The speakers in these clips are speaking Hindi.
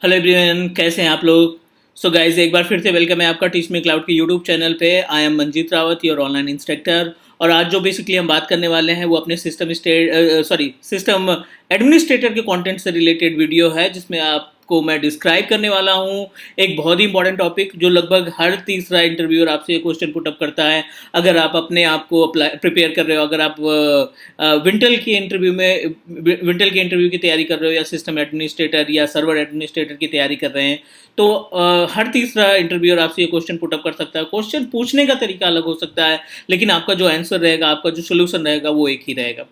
हेलो एवरीवन, कैसे हैं आप लोग। सो गाइज, एक बार फिर से वेलकम है आपका टीच मी क्लाउड के यूट्यूब चैनल पे। I am Manjeet Rawat, your online instructor. और आज जो बेसिकली हम बात करने वाले हैं वो अपने सिस्टम एडमिनिस्ट्रेटर के कंटेंट से रिलेटेड वीडियो है, जिसमें आपको मैं डिस्क्राइब करने वाला हूँ एक बहुत ही इंपॉर्टेंट टॉपिक जो लगभग हर तीसरा इंटरव्यूअर आपसे ये क्वेश्चन पुटअप करता है। अगर आप अपने आप को अप्लाई प्रिपेयर कर रहे हो, अगर आप विंटर के इंटरव्यू की तैयारी कर रहे हो, या सिस्टम एडमिनिस्ट्रेटर या सर्वर एडमिनिस्ट्रेटर की तैयारी कर रहे हैं, तो हर तीसरा इंटरव्यूअर आपसे ये क्वेश्चन पुटअप कर सकता है। क्वेश्चन पूछने का तरीका अलग हो सकता है, लेकिन आपका जो आंसर रहेगा, आपका जो सोल्यूशन रहेगा, वो एक ही रहेगा।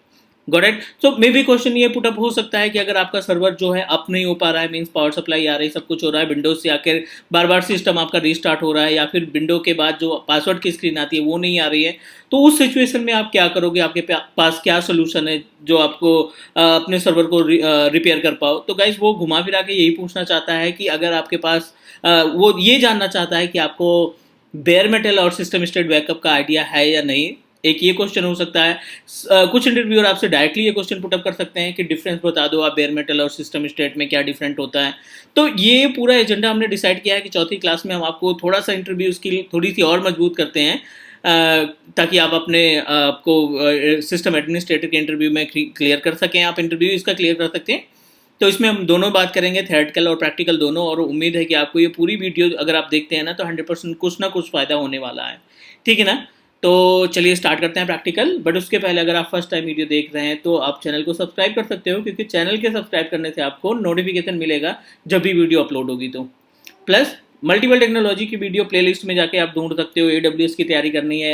Got it. So may be question ये पुटअप हो सकता है कि अगर आपका सर्वर जो है अप नहीं हो पा रहा है, मींस पावर सप्लाई आ रही, सब कुछ हो रहा है, विंडोज से आकर बार बार सिस्टम आपका रीस्टार्ट हो रहा है, या फिर विंडो के बाद जो पासवर्ड की स्क्रीन आती है वो नहीं आ रही है, तो उस सिचुएशन में आप क्या करोगे, आपके पास क्या सोल्यूशन है जो आपको अपने सर्वर को रिपेयर कर पाओ। तो गाइज, वो घुमा फिरा के यही पूछना चाहता है कि अगर आपके पास वो ये जानना चाहता है कि आपको बेयर मेटल और सिस्टम स्टेट बैकअप का आइडिया है या नहीं। एक ये क्वेश्चन हो सकता है। कुछ इंटरव्यूअर आपसे डायरेक्टली ये क्वेश्चन पुटअप कर सकते हैं कि डिफरेंस बता दो आप, बेयर मेटल और सिस्टम स्टेट में क्या डिफरेंट होता है। तो ये पूरा एजेंडा हमने डिसाइड किया है कि चौथी क्लास में हम आपको थोड़ा सा इंटरव्यू स्किल थोड़ी सी और मजबूत करते हैं, ताकि आप अपने आपको सिस्टम एडमिनिस्ट्रेटर के इंटरव्यू में क्लियर कर सकें, आप इंटरव्यू इसका क्लियर कर सकते हैं। तो इसमें हम दोनों बात करेंगे, थ्योरेटिकल और प्रैक्टिकल दोनों, और उम्मीद है कि आपको ये पूरी वीडियो अगर आप देखते हैं ना, तो 100% कुछ ना कुछ फ़ायदा होने वाला है। ठीक है ना। तो चलिए स्टार्ट करते हैं प्रैक्टिकल। बट उसके पहले अगर आप फर्स्ट टाइम वीडियो देख रहे हैं तो आप चैनल को सब्सक्राइब कर सकते हो, क्योंकि चैनल के सब्सक्राइब करने से आपको नोटिफिकेशन मिलेगा जब भी वीडियो अपलोड होगी। तो प्लस मल्टीपल टेक्नोलॉजी की वीडियो प्लेलिस्ट में जाके आप ढूंढ सकते हो। AWS की तैयारी करनी है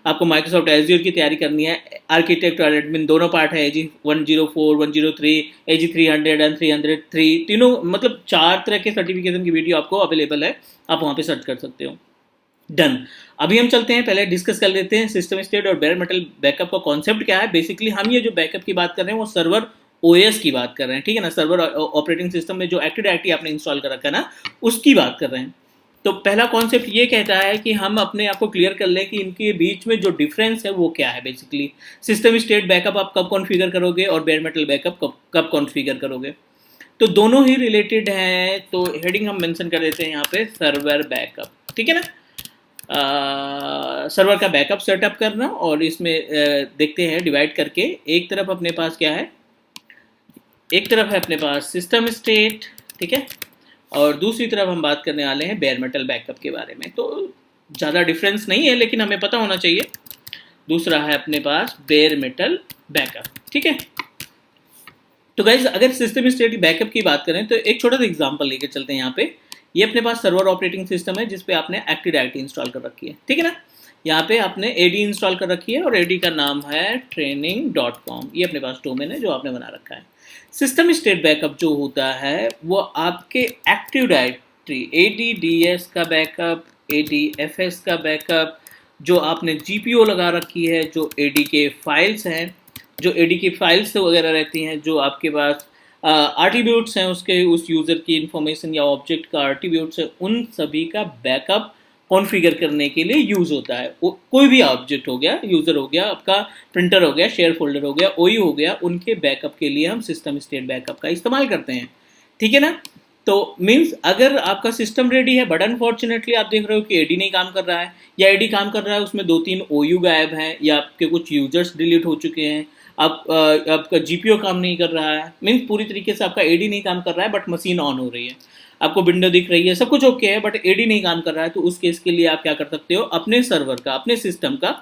आपको, माइक्रोसॉफ्ट एज्योर की तैयारी करनी है, आर्किटेक्ट और एडमिन दोनों पार्ट है, AG 104, 103, AG 300 एंड 303, तीनों मतलब 4 तरह के सर्टिफिकेशन की वीडियो आपको अवेलेबल है, आप वहाँ पे सर्च कर सकते हो। डन। अभी हम चलते हैं, पहले डिस्कस कर लेते हैं सिस्टम स्टेट और बेयर मेटल बैकअप का कॉन्सेप्ट क्या है। बेसिकली हम ये जो बैकअप की बात कर रहे हैं वो सर्वर OS की बात कर रहे हैं, ठीक है ना। सर्वर ऑपरेटिंग सिस्टम में जो एक्टिव डायरेक्टरी आपने इंस्टॉल कर रखा है ना, उसकी बात कर रहे हैं। तो पहला कॉन्सेप्ट ये कहता है कि हम अपने आप को क्लियर कर लें कि इनके बीच में जो डिफरेंस है वो क्या है। बेसिकली सिस्टम स्टेट बैकअप आप कब कॉन्फ़िगर करोगे और बेयर मेटल बैकअप कब कॉन्फ़िगर करोगे। तो दोनों ही रिलेटेड हैं। तो हेडिंग हम मेंशन कर देते हैं यहाँ पे, सर्वर बैकअप, ठीक है ना। सर्वर का बैकअप सेटअप करना, और इसमें देखते हैं डिवाइड करके, एक तरफ अपने पास क्या है, एक तरफ है अपने पास सिस्टम स्टेट, ठीक है, और दूसरी तरफ हम बात करने वाले हैं बेयर मेटल बैकअप के बारे में। तो ज़्यादा डिफरेंस नहीं है, लेकिन हमें पता होना चाहिए। दूसरा है अपने पास बेयर मेटल बैकअप, ठीक है। तो गाइज, अगर सिस्टम स्टेट बैकअप की बात करें तो एक छोटा सा एग्जांपल लेके चलते हैं यहाँ पे। ये अपने पास सर्वर ऑपरेटिंग सिस्टम है जिसपे आपने एक्टिव डायरेक्टरी इंस्टॉल कर रखी है, ठीक है ना। यहाँ पे आपने AD इंस्टॉल कर रखी है, और AD का नाम है training.com। ये अपने पास डोमेन है जो आपने बना रखा है। सिस्टम स्टेट बैकअप जो होता है वो आपके एक्टिव डायरेक्टरी ADDS का बैकअप, ADFS का बैकअप, जो आपने GPO लगा रखी है, जो AD के फाइल्स हैं, जो AD की फाइल्स वगैरह रहती हैं, जो आपके पास आर्टिब्यूट्स हैं उसके, उस यूज़र की इंफॉर्मेशन या ऑब्जेक्ट का आर्टिब्यूट्स है, उन सभी का बैकअप कॉन्फ़िगर करने के लिए यूज़ होता है। कोई भी ऑब्जेक्ट हो गया, यूज़र हो गया, आपका प्रिंटर हो गया, शेयर फोल्डर हो गया, OE हो गया, उनके बैकअप के लिए हम सिस्टम स्टेट बैकअप का इस्तेमाल करते हैं, ठीक है ना। तो मीन्स अगर आपका सिस्टम रेडी है, बट अनफॉर्चुनेटली आप देख रहे हो कि AD नहीं काम कर रहा है, या AD काम कर रहा है उसमें 2-3 OU गायब हैं, या आपके कुछ यूजर्स डिलीट हो चुके हैं, आपका GPO काम नहीं कर रहा है, मीन्स पूरी तरीके से आपका AD नहीं काम कर रहा है, बट मशीन ऑन हो रही है, आपको विंडो दिख रही है, सब कुछ ओके है, बट AD नहीं काम कर रहा है। तो उस केस के लिए आप क्या कर सकते हो, अपने सर्वर का, अपने सिस्टम का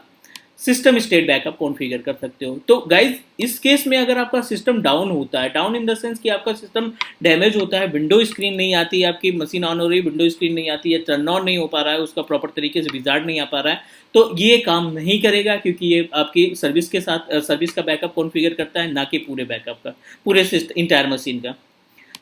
सिस्टम स्टेट बैकअप कॉन्फ़िगर कर सकते हो। तो गाइज, इस केस में अगर आपका सिस्टम डाउन होता है, डाउन इन द सेंस कि आपका सिस्टम डैमेज होता है, विंडो स्क्रीन नहीं आती, आपकी मशीन ऑन हो रही है, विंडो स्क्रीन नहीं आती है, टर्न ऑन नहीं हो पा रहा है, उसका प्रॉपर तरीके से विजार्ड नहीं आ पा रहा है, तो ये काम नहीं करेगा, क्योंकि ये आपकी सर्विस के साथ सर्विस का बैकअप कॉन्फ़िगर करता है, ना कि पूरे बैकअप का, पूरे इंटायर मशीन का।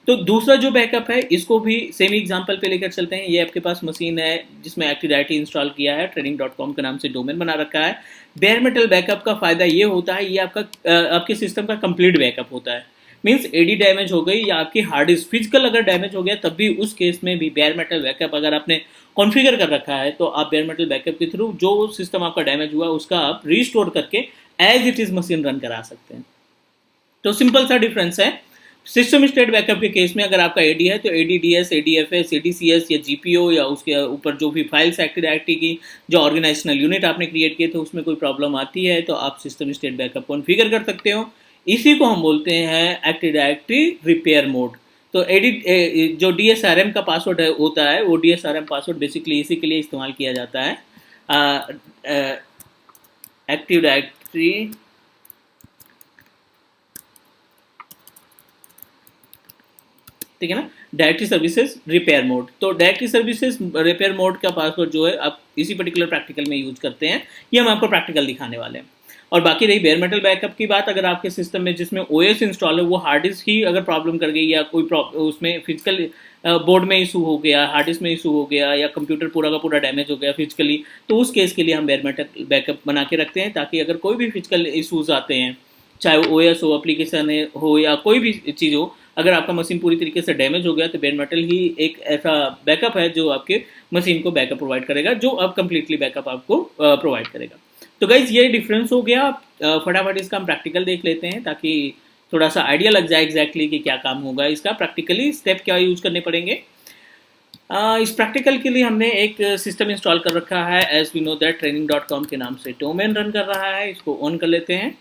तो दूसरा जो बैकअप है, इसको भी सेम एग्जांपल पे लेकर चलते हैं। ये आपके पास मशीन है जिसमें एक्टिव डायरेक्टरी इंस्टॉल किया है, training.com के नाम से डोमेन बना रखा है। बेयर मेटल बैकअप का फायदा ये होता है, ये आपके सिस्टम का कंप्लीट बैकअप होता है। मीन्स AD डैमेज हो गई, या आपकी हार्ड डिस्क फिजिकल अगर डैमेज हो गया, तब भी उस केस में भी बेयर मेटल बैकअप अगर आपने कॉन्फ़िगर कर रखा है, तो आप बेयर मेटल बैकअप के थ्रू जो सिस्टम आपका डैमेज हुआ उसका आप रीस्टोर करके as it is machine run करा सकते हैं। तो सिंपल सा डिफरेंस है। सिस्टम स्टेट बैकअप के केस में अगर आपका एडी है तो एडीडीएस, एडीएफएस, एडीसीएस या जीपीओ या उसके ऊपर जो भी फाइल्स एक्टिव डायरेक्टरी की जो ऑर्गेनाइजेशनल यूनिट आपने क्रिएट किए थे उसमें कोई प्रॉब्लम आती है तो आप सिस्टम स्टेट बैकअप कॉन्फ़िगर कर सकते हो। इसी को हम बोलते हैं एक्टिव डायरेक्टरी रिपेयर मोड। तो एडिट जो डीएसआरएम का पासवर्ड है होता है वो डीएसआरएम पासवर्ड बेसिकली इसी के लिए इस्तेमाल किया जाता है, एक्टिव डायरेक्टरी ठीक है ना, डायरेक्टरी सर्विसेज रिपेयर मोड। तो डायरेक्टरी सर्विसेज रिपेयर मोड का पासवर्ड जो है आप इसी पर्टिकुलर प्रैक्टिकल में यूज करते हैं, ये हम आपको प्रैक्टिकल दिखाने वाले हैं। और बाकी रही बेयर मेटल बैकअप की बात, अगर आपके सिस्टम में जिसमें ओएस इंस्टॉल है वो हार्ड डिस्क ही अगर प्रॉब्लम कर गई या कोई उसमें फिजिकल बोर्ड में इशू हो गया, हार्ड डिस्क में इशू हो गया या कंप्यूटर पूरा का पूरा डैमेज हो गया फिजिकली, तो उस केस के लिए हम बेयर मेटल बैकअप बना के रखते हैं ताकि अगर कोई भी फिजिकल इशूज आते हैं, चाहे वो ओएस हो, एप्लीकेशन हो या कोई भी चीज़ हो, अगर आपका मशीन पूरी तरीके से डैमेज हो गया तो बेयर मेटल ही एक ऐसा बैकअप है जो आपके मशीन को बैकअप प्रोवाइड करेगा, जो अब कंप्लीटली बैकअप आपको प्रोवाइड करेगा। तो गाइज ये डिफरेंस हो गया। फटाफट इसका हम प्रैक्टिकल देख लेते हैं ताकि थोड़ा सा आइडिया लग जाए एग्जैक्टली कि क्या काम होगा इसका, प्रैक्टिकली स्टेप क्या यूज करने पड़ेंगे। इस प्रैक्टिकल के लिए हमने एक सिस्टम इंस्टॉल कर रखा है, as we know that training.com के नाम से डोमेन रन कर रहा है। इसको ऑन कर लेते हैं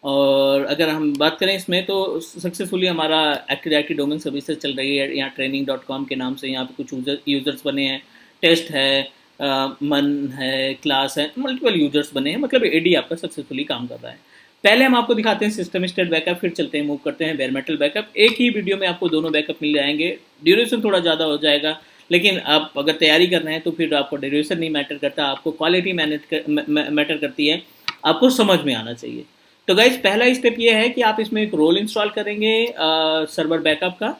और अगर हम बात करें इसमें तो सक्सेसफुली हमारा एक्टिव डायरेक्टरी डोमेन सर्विसेज चल रही है यहाँ training.com के नाम से। यहाँ पे कुछ यूजर्स बने हैं, टेस्ट है, मन है, क्लास है, मल्टीपल यूजर्स बने हैं, मतलब एडी आपका सक्सेसफुली काम कर रहा है। पहले हम आपको दिखाते हैं सिस्टम स्टेट बैकअप, फिर चलते हैं मूव करते हैं बेयर मेटल बैकअप। एक ही वीडियो में आपको दोनों बैकअप मिल जाएंगे, ड्यूरेशन थोड़ा ज़्यादा हो जाएगा, लेकिन आप अगर तैयारी कर रहे हैं तो फिर आपको ड्यूरेशन नहीं मैटर करता, आपको क्वालिटी मैटर करती है, आपको समझ में आना चाहिए। तो गाइज पहला स्टेप ये है कि आप इसमें एक रोल इंस्टॉल करेंगे सर्वर बैकअप का।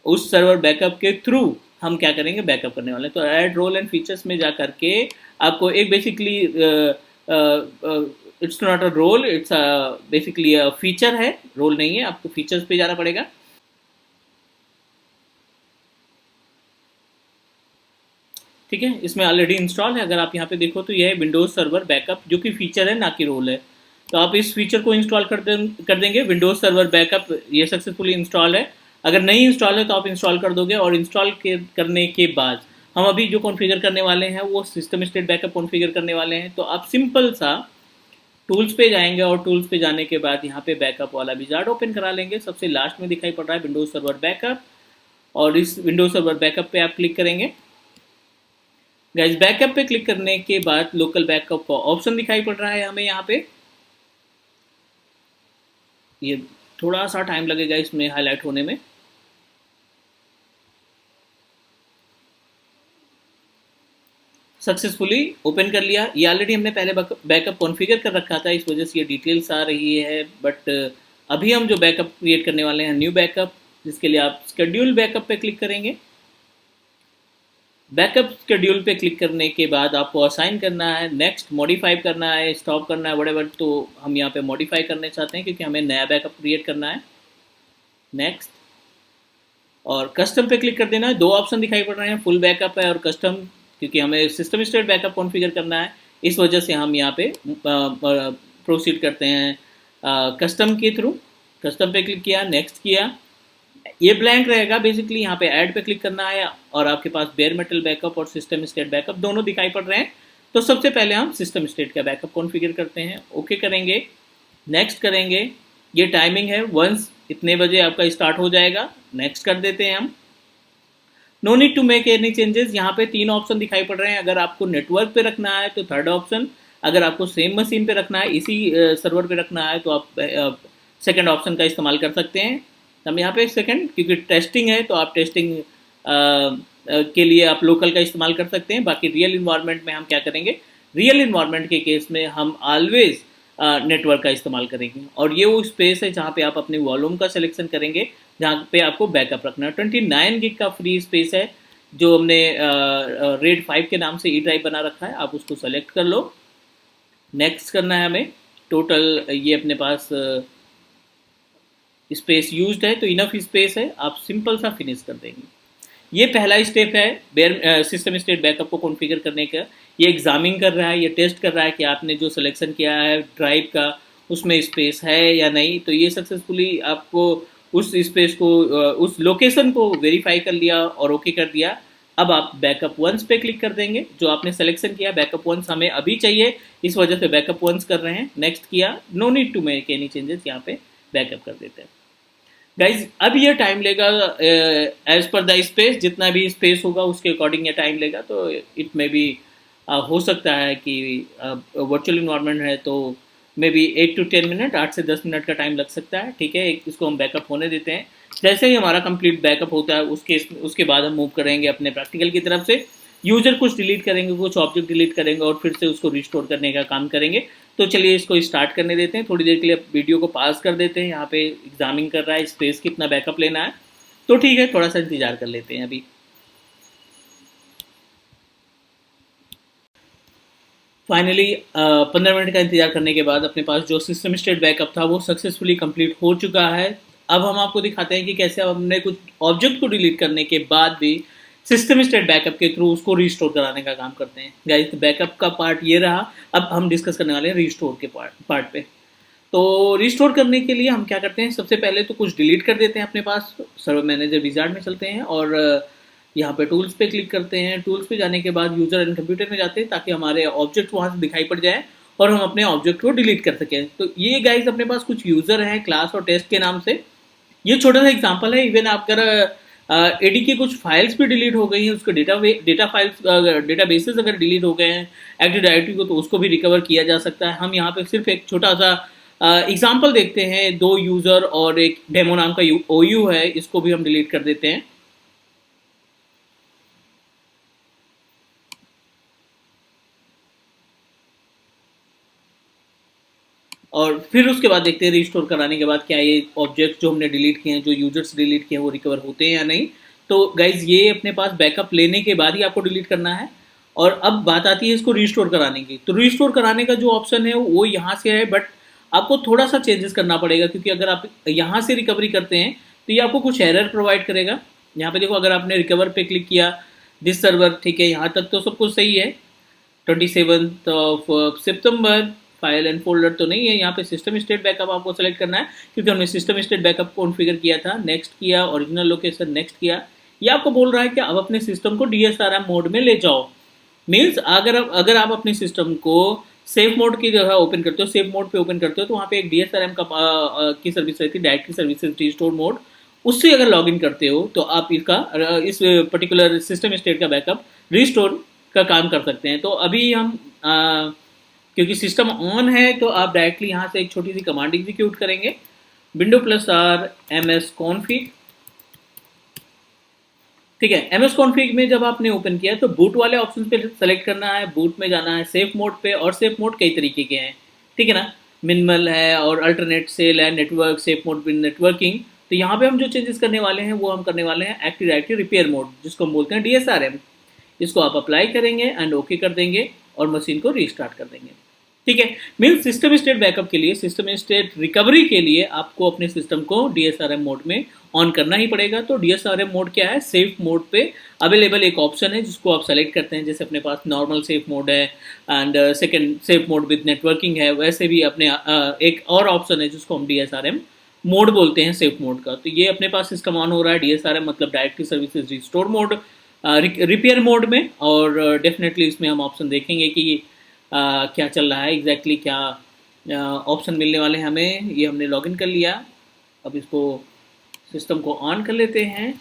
उस सर्वर बैकअप के थ्रू हम क्या करेंगे, बैकअप करने वाले हैं। तो ऐड रोल एंड फीचर्स में जा करके आपको एक basically it's not a role, it's basically feature है, रोल नहीं है, आपको फीचर्स पे जाना पड़ेगा। ठीक है, इसमें ऑलरेडी इंस्टॉल है। अगर आप यहाँ पे देखो तो यह है विंडोज सर्वर बैकअप, जो कि फीचर है ना कि रोल है। तो आप इस फीचर को इंस्टॉल कर देंगे। विंडोज सर्वर बैकअप ये सक्सेसफुली इंस्टॉल है। अगर नहीं इंस्टॉल है तो आप इंस्टॉल कर दोगे, और इंस्टॉल करने के बाद हम अभी जो कॉन्फ़िगर करने वाले हैं वो सिस्टम स्टेट बैकअप कॉन्फ़िगर करने वाले हैं। तो आप सिंपल सा टूल्स पे जाएंगे और टूल्स पे जाने के बाद यहाँ पे बैकअप वाला विजार्ड ओपन करा लेंगे। सबसे लास्ट में दिखाई पड़ रहा है विंडोज सर्वर बैकअप, और इस विंडोज सर्वर बैकअप पे आप क्लिक करेंगे। गाइस बैकअप पे क्लिक करने के बाद लोकल बैकअप का ऑप्शन दिखाई पड़ रहा है हमें यहाँ पे। ये थोड़ा सा टाइम लगेगा इसमें हाईलाइट होने में। सक्सेसफुली ओपन कर लिया। ये ऑलरेडी हमने पहले बैकअप कॉन्फ़िगर कर रखा था, इस वजह से ये डिटेल्स आ रही है। बट अभी हम जो बैकअप क्रिएट करने वाले हैं न्यू बैकअप, जिसके लिए आप शेड्यूल बैकअप पे क्लिक करेंगे। बैकअप शेड्यूल पे क्लिक करने के बाद आपको असाइन करना है, नेक्स्ट मॉडिफाई करना है, स्टॉप करना है, व्हाटएवर। तो हम यहाँ पे मॉडिफाई करने चाहते हैं क्योंकि हमें नया बैकअप क्रिएट करना है। नेक्स्ट और कस्टम पे क्लिक कर देना है। दो ऑप्शन दिखाई पड़ रहे हैं, फुल बैकअप है और कस्टम, क्योंकि हमें सिस्टम स्टेट बैकअप कॉन्फ़िगर करना है, इस वजह से हम यहाँ पे प्रोसीड करते हैं कस्टम के थ्रू। कस्टम पे क्लिक किया, नेक्स्ट किया, ये ब्लैंक रहेगा। बेसिकली यहाँ पे ऐड पे क्लिक करना है और आपके पास बेयर मेटल बैकअप और सिस्टम स्टेट बैकअप दोनों दिखाई पड़ रहे हैं। तो सबसे पहले हम सिस्टम स्टेट का बैकअप कॉन्फ़िगर करते हैं। ओके करेंगे, नेक्स्ट करेंगे। ये टाइमिंग है, वंस इतने बजे आपका स्टार्ट हो जाएगा, नेक्स्ट कर देते हैं हम। No need to make any changes. यहाँ पे तीन ऑप्शन दिखाई पड़ रहे हैं। अगर आपको नेटवर्क पे रखना है तो थर्ड ऑप्शन, अगर आपको सेम मशीन पे रखना है, इसी सर्वर पे रखना है, तो आप सेकंड ऑप्शन का इस्तेमाल कर सकते हैं। हम यहाँ पे सेकंड, क्योंकि टेस्टिंग है तो आप टेस्टिंग के लिए आप लोकल का इस्तेमाल कर सकते हैं। बाकी रियल इन्वायरमेंट में हम क्या करेंगे, रियल इन्वायरमेंट के केस में हम ऑलवेज नेटवर्क का इस्तेमाल करेंगे। और ये वो स्पेस है जहाँ पे आप अपने वॉल्यूम का सिलेक्शन करेंगे, जहाँ पे आपको बैकअप रखना है। 29 गिग का फ्री स्पेस है जो हमने रेड 5 के नाम से ई ड्राइव बना रखा है, आप उसको सेलेक्ट कर लो। नेक्स्ट करना है हमें। टोटल ये अपने पास स्पेस यूज्ड है तो इनफ स्पेस है, आप सिंपल सा फिनिश कर देंगे। ये पहला स्टेप है बेयर सिस्टम स्टेट बैकअप को कॉन्फ़िगर करने का। ये एग्जामिन कर रहा है, ये टेस्ट कर रहा है कि आपने जो सिलेक्शन किया है ड्राइव का उसमें स्पेस है या नहीं। तो ये सक्सेसफुली आपको उस स्पेस को उस लोकेशन को वेरीफाई कर लिया और ओके कर दिया। अब आप बैकअप वंस पे क्लिक कर देंगे। जो आपने सिलेक्शन किया बैकअप वंस हमें अभी चाहिए, इस वजह से बैकअप वंस कर रहे हैं। नेक्स्ट किया, no need to make any changes, यहाँ पे बैकअप कर देते हैं। गाइज अब ये टाइम लेगा एज पर द स्पेस, जितना भी स्पेस होगा उसके अकॉर्डिंग ये टाइम लेगा। तो इट मे बी हो सकता है कि वर्चुअल इन्वायरमेंट है तो मे बी 8 to 10 मिनट, 8 से 10 मिनट का टाइम लग सकता है। ठीक है, इसको हम बैकअप होने देते हैं। जैसे ही हमारा कंप्लीट बैकअप होता है उसके बाद हम मूव करेंगे अपने प्रैक्टिकल की तरफ से। यूजर कुछ डिलीट करेंगे, कुछ ऑब्जेक्ट डिलीट करेंगे और फिर से उसको रिस्टोर करने का काम करेंगे। तो चलिए इसको स्टार्ट करने देते हैं। थोड़ी देर के लिए वीडियो को पास कर देते हैं। यहाँ पे एग्जामिन कर रहा है स्पेस कितना बैकअप लेना है, तो ठीक है थोड़ा सा इंतजार कर लेते हैं अभी। फाइनली 15 मिनट का इंतजार करने के बाद अपने पास जो सिस्टम स्टेट बैकअप था वो सक्सेसफुली कंप्लीट हो चुका है। अब हम आपको दिखाते हैं कि कैसे हमने कुछ ऑब्जेक्ट को डिलीट करने के बाद भी सिस्टम स्टेट बैकअप के थ्रू उसको रिस्टोर कराने का काम करते हैं। गाइस बैकअप का पार्ट ये रहा। अब हम डिस्कस करने वाले हैं रिस्टोर के पार्ट पे। तो रिस्टोर करने के लिए हम क्या करते हैं, सबसे पहले तो कुछ डिलीट कर देते हैं अपने पास। सर्वर मैनेजर विजार्ड में चलते हैं और यहाँ पे टूल्स पे क्लिक करते हैं। टूल्स पे जाने के बाद यूजर एंड कंप्यूटर में जाते हैं ताकि हमारे ऑब्जेक्ट वहाँ से दिखाई पड़ जाए और हम अपने ऑब्जेक्ट को डिलीट कर सकें। तो ये गाइस अपने पास कुछ यूजर हैं क्लास और टेस्ट के नाम से। ये छोटा सा एग्जांपल है। इवन आप अगर एडी की कुछ फाइल्स भी डिलीट हो गई हैं, उसके डेटा फाइल्स डेटा बेसिस अगर डिलीट हो गए हैं एक्टिव डायरेक्टरी को, तो उसको भी रिकवर किया जा सकता है। हम यहाँ पे सिर्फ एक छोटा सा एग्जाम्पल देखते हैं। 2 यूजर और एक डेमो नाम का OU है, इसको भी हम डिलीट कर देते हैं। और फिर उसके बाद देखते हैं रिस्टोर कराने के बाद क्या ये ऑब्जेक्ट जो हमने डिलीट किए हैं, जो यूजर्स डिलीट किए हैं, वो रिकवर होते हैं या नहीं। तो गाइज ये अपने पास बैकअप लेने के बाद ही आपको डिलीट करना है। और अब बात आती है इसको रिस्टोर कराने की। तो रिस्टोर कराने का जो ऑप्शन है वो यहाँ से है, बट आपको थोड़ा सा चेंजेस करना पड़ेगा क्योंकि अगर आप यहाँ से रिकवरी करते हैं तो ये आपको कुछ एरर प्रोवाइड करेगा। यहाँ पे देखो, अगर आपने रिकवर पे क्लिक किया दिस सर्वर, ठीक है यहाँ तक तो सब कुछ सही है। 27 फाइल एंड फोल्डर तो नहीं है। यहाँ पे सिस्टम स्टेट बैकअप आपको सेलेक्ट करना है क्योंकि हमने सिस्टम स्टेट बैकअप कॉन्फ़िगर किया था। नेक्स्ट किया, ओरिजिनल लोकेशन नेक्स्ट किया। ये आपको बोल रहा है कि अब अपने सिस्टम को DSRM मोड में ले जाओ। मीन्स अगर आप अपने सिस्टम को सेफ मोड की जगह ओपन करते हो, सेफ मोड पे ओपन करते हो, तो वहाँ पे एक DSRM की सर्विस रहती है, डायरेक्टरी सर्विसेज रिस्टोर मोड। उससे अगर लॉगिन करते हो तो आप इस पर्टिकुलर सिस्टम स्टेट का बैकअप रिस्टोर का काम कर सकते हैं। तो अभी हम क्योंकि सिस्टम ऑन है तो आप डायरेक्टली यहाँ से एक छोटी सी कमांड एग्जीक्यूट करेंगे, window+R msconfig। ठीक है, msconfig में जब आपने ओपन किया तो बूट वाले ऑप्शन पे सेलेक्ट करना है, बूट में जाना है सेफ मोड पे। और सेफ मोड कई तरीके के हैं, ठीक है ना, मिनिमल है और अल्टरनेट सेल है, network safe mode with networking. तो यहाँ पे हम जो चेंजेस करने वाले हैं वो हम करने वाले हैं एक्टिव डायरेक्टरी रिपेयर मोड, जिसको हम बोलते हैं DSRM। इसको आप अप्लाई करेंगे एंड ओके कर देंगे और मशीन को रीस्टार्ट कर देंगे। ठीक है, मीन सिस्टम स्टेट बैकअप के लिए, सिस्टम स्टेट रिकवरी के लिए आपको अपने सिस्टम को DSRM मोड में ऑन करना ही पड़ेगा। तो DSRM मोड क्या है, सेफ मोड पे अवेलेबल एक ऑप्शन है जिसको आप सेलेक्ट करते हैं। जैसे अपने पास नॉर्मल सेफ मोड है and second safe mode with networking है, वैसे भी अपने एक और ऑप्शन है जिसको हम DSRM मोड बोलते हैं, सेफ मोड का। तो ये अपने पास सिस्टम ऑन हो रहा है, DSRM मतलब directory services restore mode, repair mode में। और डेफिनेटली इसमें हम ऑप्शन देखेंगे कि क्या चल रहा है एग्जैक्टली, क्या ऑप्शन मिलने वाले हैं हमें। ये हमने लॉगिन कर लिया, अब इसको सिस्टम को ऑन कर लेते हैं।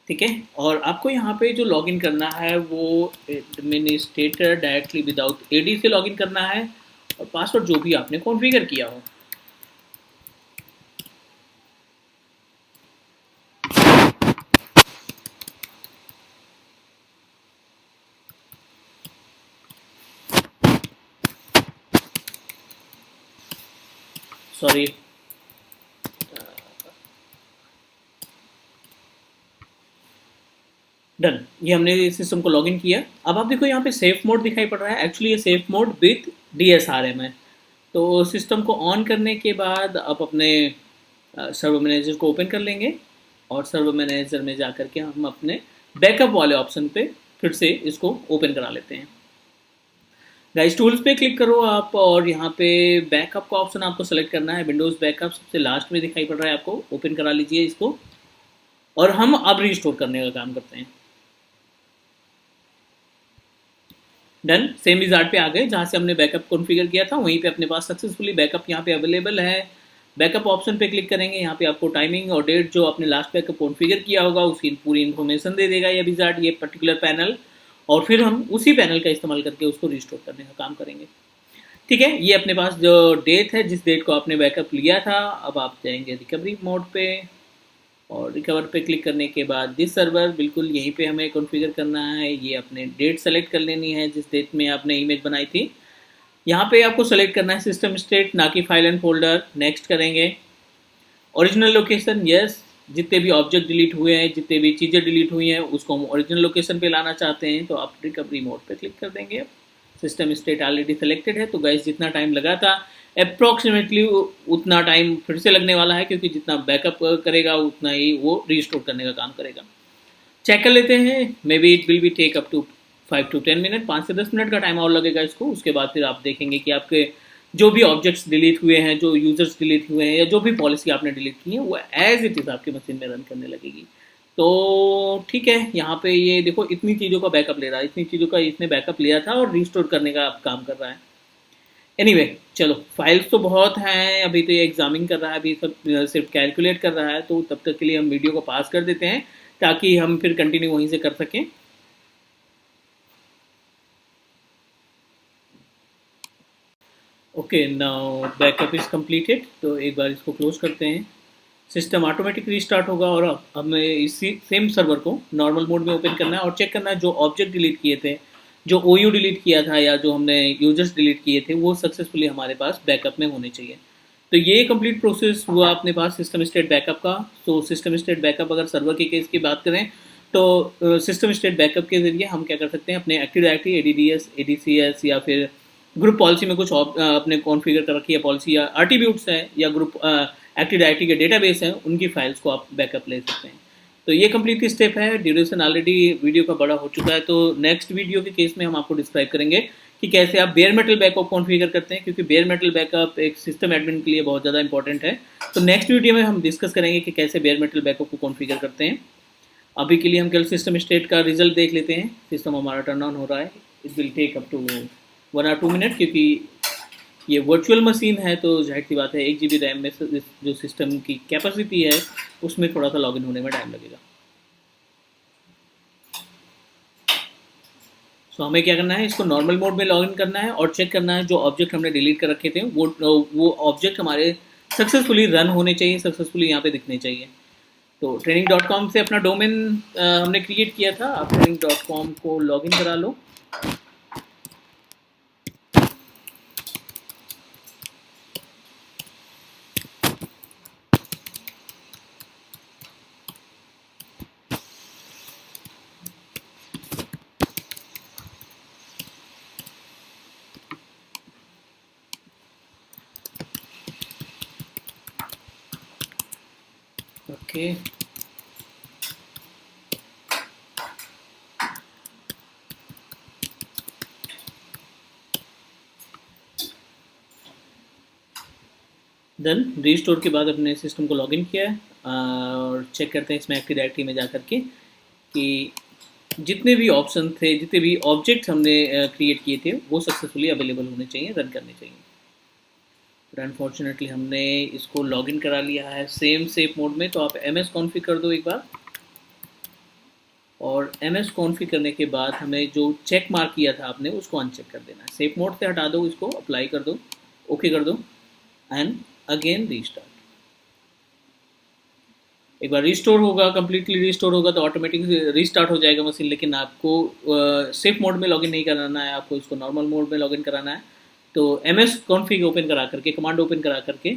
ठीक है, और आपको यहाँ पे जो लॉगिन करना है वो एडमिनिस्ट्रेटर डायरेक्टली विदाउट AD से लॉगिन करना है और पासवर्ड जो भी आपने कॉन्फ़िगर किया हो। Sorry, done. ये हमने सिस्टम को लॉगिन किया। अब आप देखो यहाँ पे सेफ मोड दिखाई पड़ रहा है, एक्चुअली ये सेफ मोड विथ DSRM है। तो सिस्टम को ऑन करने के बाद आप अपने सर्वर मैनेजर को ओपन कर लेंगे और सर्वर मैनेजर में जा कर के हम अपने बैकअप वाले ऑप्शन पे फिर से इसको ओपन करा लेते हैं। गाइस टूल्स पे क्लिक करो आप, और यहाँ पे बैकअप का ऑप्शन आपको सेलेक्ट करना है। विंडोज़ बैकअप सबसे लास्ट में दिखाई पड़ रहा है आपको, ओपन करा लीजिए इसको, और हम अब रिस्टोर करने का काम करते हैं। डन, सेम रिजल्ट पे आ गए, जहाँ से हमने बैकअप कॉन्फ़िगर किया था वहीं पे अपने पास सक्सेसफुली बैकअप यहाँ पे अवेलेबल है। बैकअप ऑप्शन पे क्लिक करेंगे, यहाँ पे आपको टाइमिंग और डेट जो आपने लास्ट बैकअप कॉन्फ़िगर किया होगा उसकी पूरी इन्फॉर्मेशन दे देगा ये विजार्ड, ये पर्टिकुलर पैनल, और फिर हम उसी पैनल का इस्तेमाल करके उसको रिस्टोर करने का काम करेंगे। ठीक है, ये अपने पास जो डेट है, जिस डेट को आपने बैकअप लिया था, अब आप जाएंगे रिकवरी मोड पे, और रिकवर पे क्लिक करने के बाद दिस सर्वर बिल्कुल यहीं पे हमें कॉन्फ़िगर करना है। ये अपने डेट सेलेक्ट कर लेनी है जिस डेट में आपने इमेज बनाई थी। यहाँ पे आपको सेलेक्ट करना है सिस्टम स्टेट, ना कि फाइल एंड फोल्डर। नेक्स्ट करेंगे। ओरिजिनल लोकेशन, यस, जितने भी ऑब्जेक्ट डिलीट हुए हैं, जितने भी चीज़ें डिलीट हुई हैं, उसको हम ओरिजिनल लोकेशन पे लाना चाहते हैं, तो आप रिकवरी मोड पे क्लिक कर देंगे। सिस्टम स्टेट ऑलरेडी सेलेक्टेड है, तो गाइस जितना टाइम लगा था अप्रॉक्सीमेटली उतना टाइम फिर से लगने वाला है, क्योंकि जितना बैकअप करेगा उतना ही वो रिस्टोर करने का काम करेगा। चेक कर लेते हैं, maybe it will be take up to 5 to 10 minute, 5 से 10 मिनट का टाइम और लगेगा इसको। उसके बाद फिर आप देखेंगे कि आपके जो भी ऑब्जेक्ट्स डिलीट हुए हैं, जो यूजर्स डिलीट हुए हैं, या जो भी पॉलिसी आपने डिलीट की है, वो एज इट इज़ आपकी मशीन में रन करने लगेगी। तो ठीक है, यहाँ पे ये देखो इतनी चीज़ों का बैकअप ले रहा है, इतनी चीज़ों का इसने बैकअप लिया था और रिस्टोर करने का काम कर रहा है। एनीवे चलो, फाइल्स तो बहुत हैं, अभी तो ये एग्जामिन कर रहा है, अभी सब सिर्फ कैलकुलेट कर रहा है, तो तब तक के लिए हम वीडियो को पास कर देते हैं ताकि हम फिर कंटिन्यू वहीं से कर सकें। Okay, now backup is completed, तो एक बार इसको क्लोज करते हैं। सिस्टम ऑटोमेटिक रीस्टार्ट होगा, और अब हमें इसी सेम सर्वर को नॉर्मल मोड में ओपन करना है और चेक करना है जो ऑब्जेक्ट डिलीट किए थे, जो OU डिलीट किया था, या जो हमने यूजर्स डिलीट किए थे, वो सक्सेसफुली हमारे पास बैकअप में होने चाहिए। तो ये कंप्लीट प्रोसेस हुआ अपने पास सिस्टम स्टेट बैकअप का। तो सिस्टम स्टेट बैकअप अगर सर्वर के केस की बात करें, तो सिस्टम स्टेट बैकअप के जरिए हम क्या कर सकते हैं, अपने एक्टिव डायरेक्टरी ADDS ADCS या फिर ग्रुप पॉलिसी में कुछ अपने कॉन्फ़िगर कर रखी है पॉलिसी, या एट्रीब्यूट्स है, या ग्रुप एक्टिव डायरेक्टरी के डेटाबेस हैं, उनकी फाइल्स को आप बैकअप ले सकते हैं। तो ये कंप्लीट स्टेप है। ड्यूरेशन ऑलरेडी वीडियो का बड़ा हो चुका है, तो नेक्स्ट वीडियो के केस में हम आपको डिस्क्राइब करेंगे कि कैसे आप बेयर मेटल बैकअप कॉन्फ़िगर करते हैं, क्योंकि बेयर मेटल बैकअप एक सिस्टम एडमिन के लिए बहुत ज़्यादा इंपॉर्टेंट है। तो नेक्स्ट वीडियो में हम डिस्कस करेंगे कि कैसे बेयर मेटल बैकअप को कॉन्फ़िगर करते हैं। अभी के लिए हम कल सिस्टम स्टेट का रिजल्ट देख लेते हैं। सिस्टम हमारा टर्न ऑन हो रहा है, it will take up to 1 or 2 minute, क्योंकि ये वर्चुअल मशीन है, तो जाहिर सी बात है 1 GB रैम में जो सिस्टम की कैपेसिटी है उसमें थोड़ा सा लॉगिन होने में टाइम लगेगा। सो हमें क्या करना है, इसको नॉर्मल मोड में लॉगिन करना है और चेक करना है जो ऑब्जेक्ट हमने डिलीट कर रखे थे वो ऑब्जेक्ट हमारे सक्सेसफुली रन होने चाहिए, सक्सेसफुली यहाँ पे दिखने चाहिए। तो training.com से अपना डोमेन हमने क्रिएट किया था, आप training.com को लॉगिन करा लो। Okay, done. रीस्टोर के बाद अपने सिस्टम को लॉगिन किया है, और चेक करते हैं इसमें एक्टिव डायरेक्टरी में जा करके कि जितने भी ऑप्शन थे, जितने भी ऑब्जेक्ट हमने क्रिएट किए थे, वो सक्सेसफुली अवेलेबल होने चाहिए, रन करने चाहिए। बट अनफॉर्चुनेटली हमने इसको लॉगिन करा लिया है सेम सेफ मोड में, तो आप MS कॉन्फ़िग कर दो एक बार, और MS कॉन्फ़िग करने के बाद हमें जो चेक मार्क किया था आपने उसको अनचेक कर देना है। सेफ मोड से हटा दो, इसको अप्लाई कर दो, ओके कर दो, एंड अगेन रीस्टार्ट। एक बार रिस्टोर होगा, कम्प्लीटली रिस्टोर होगा, तो ऑटोमेटिक रीस्टार्ट हो जाएगा मशीन, लेकिन आपको सेफ मोड में लॉगिन नहीं कराना है, आपको इसको नॉर्मल मोड में लॉगिन कराना है। तो MS कॉन्फ़िग ओपन करा करके, कमांड ओपन करा करके,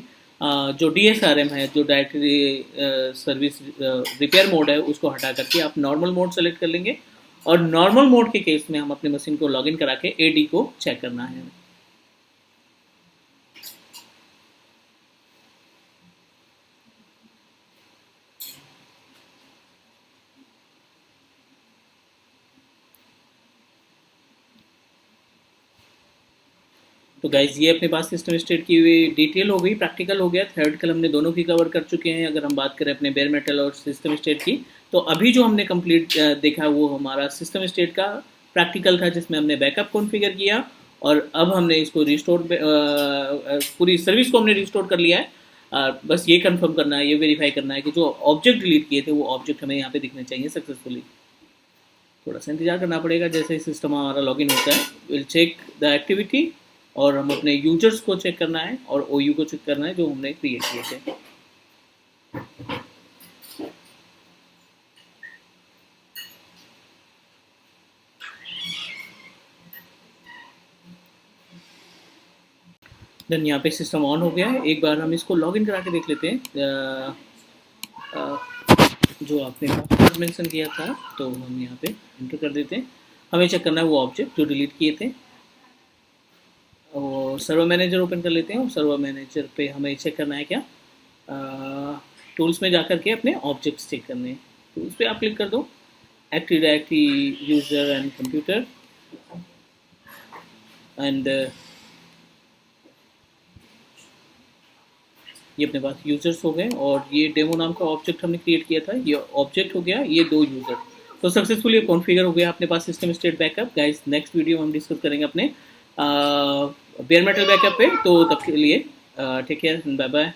जो DSRM है, जो डायरेक्टरी सर्विस रिपेयर मोड है, उसको हटा करके आप नॉर्मल मोड सेलेक्ट कर लेंगे, और नॉर्मल मोड के केस में हम अपने मशीन को लॉगिन करा के AD को चेक करना है। तो गाइज ये अपने पास सिस्टम स्टेट की हुई डिटेल हो गई, प्रैक्टिकल हो गया, थ्योरेटिकल हमने दोनों की कवर कर चुके हैं। अगर हम बात करें अपने बेयर मेटल और सिस्टम स्टेट की, तो अभी जो हमने कंप्लीट देखा वो हमारा सिस्टम स्टेट का प्रैक्टिकल था, जिसमें हमने बैकअप कॉन्फ़िगर किया और अब हमने इसको रिस्टोर, पूरी सर्विस को हमने रिस्टोर कर लिया है। बस ये कंफर्म करना है, ये वेरीफाई करना है कि जो ऑब्जेक्ट डिलीट किए थे वो ऑब्जेक्ट हमें यहाँ पे दिखने चाहिए सक्सेसफुली। थोड़ा सा इंतजार करना पड़ेगा, जैसे ही सिस्टम हमारा लॉगिन होता है विल चेक द एक्टिविटी, और हम अपने यूजर्स को चेक करना है और ओयू को चेक करना है जो हमने क्रिएट किए थे। देन यहाँ पे सिस्टम ऑन हो गया है। एक बार हम इसको लॉगिन करा के देख लेते हैं। जो आपने पासवर्ड मेंशन किया था तो हम यहाँ पे एंटर कर देते हैं। हमें चेक करना है वो ऑब्जेक्ट जो डिलीट किए थे। और सर्वर मैनेजर ओपन कर लेते हैं, और सर्वर मैनेजर पे हमें चेक करना है क्या, टूल्स में जाकर के अपने ऑब्जेक्ट्स चेक करने हैं। टूल्स पे आप क्लिक कर दो, active directory user and computer, and ये अपने पास यूजर्स हो गए, और ये डेमो नाम का ऑब्जेक्ट हमने क्रिएट किया था, ये ऑब्जेक्ट हो गया, ये 2 यूजर। तो सक्सेसफुली कॉन्फ़िगर हो गया अपने पास system state backup. Guys next video हम डिस्कस करेंगे अपने बेयर मेटल बैकअप पे, तो तब के लिए टेक केयर, बाय बाय।